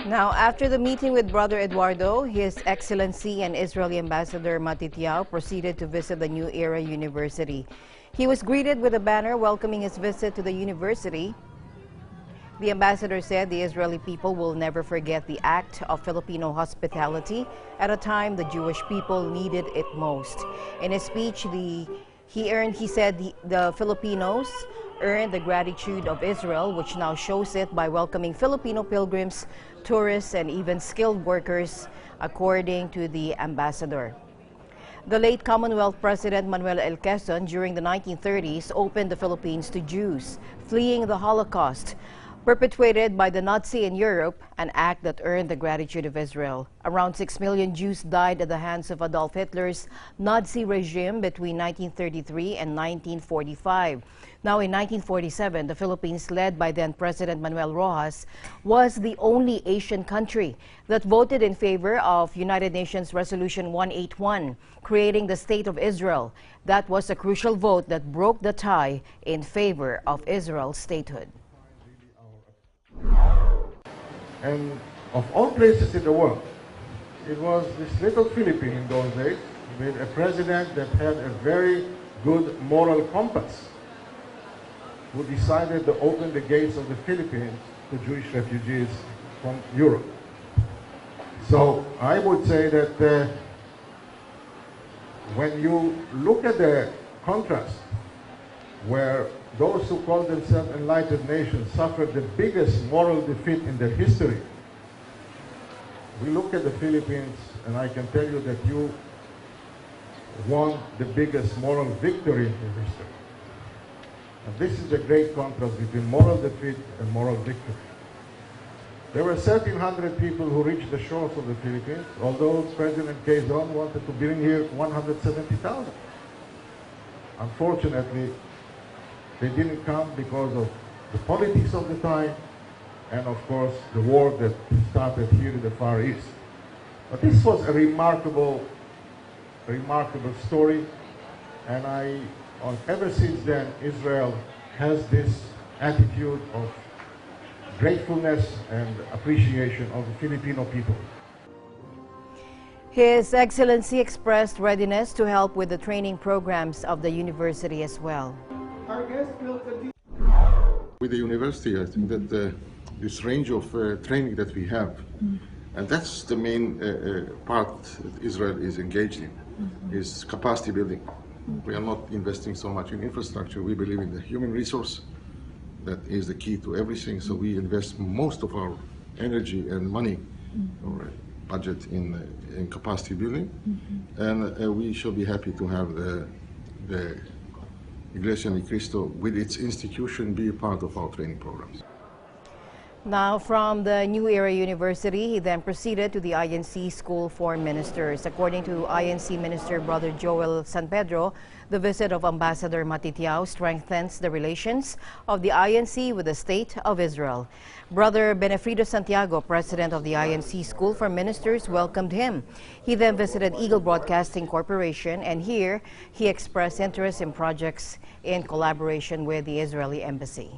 Now, after the meeting with Brother Eduardo, His Excellency and Israeli Ambassador Matityaw proceeded to visit the New Era University. He was greeted with a banner welcoming his visit to the university. The ambassador said the Israeli people will never forget the act of Filipino hospitality at a time the Jewish people needed it most. In his speech, he said the Filipinos earned the gratitude of Israel, which now shows it by welcoming Filipino pilgrims, tourists, and even skilled workers, according to the ambassador. The late Commonwealth President Manuel L. Quezon, during the 1930s, opened the Philippines to Jews fleeing the Holocaust, perpetuated by the Nazi in Europe, an act that earned the gratitude of Israel. Around 6 million Jews died at the hands of Adolf Hitler's Nazi regime between 1933 and 1945. Now, in 1947, the Philippines, led by then-President Manuel Rojas, was the only Asian country that voted in favor of United Nations Resolution 181, creating the State of Israel. That was a crucial vote that broke the tie in favor of Israel's statehood. And of all places in the world, it was this little Philippine in those days with a president that had a very good moral compass, who decided to open the gates of the Philippines to Jewish refugees from Europe. So I would say that when you look at the contrast, where those who call themselves enlightened nations suffered the biggest moral defeat in their history, we look at the Philippines, and I can tell you that you won the biggest moral victory in history. And this is the great contrast between moral defeat and moral victory. There were 1,300 people who reached the shores of the Philippines, although President Quezon wanted to bring here 170,000. Unfortunately, they didn't come because of the politics of the time and, of course, the war that started here in the Far East. But this was a remarkable story, and ever since then, Israel has this attitude of gratefulness and appreciation of the Filipino people. His Excellency expressed readiness to help with the training programs of the university as well. With the university, I think that this range of training that we have, and that's the main part that Israel is engaged in, is capacity building. We are not investing so much in infrastructure. We believe in the human resource. That is the key to everything. So we invest most of our energy and money or budget in capacity building. And we shall be happy to have the Iglesia Ni Cristo with its institution be a part of our training programs. Now, from the New Era University, he then proceeded to the INC School for Ministers. According to INC Minister Brother Joel San Pedro, the visit of Ambassador Matityaw strengthens the relations of the INC with the State of Israel. Brother Benefrido Santiago, president of the INC School for Ministers, welcomed him. He then visited Eagle Broadcasting Corporation, and here he expressed interest in projects in collaboration with the Israeli Embassy.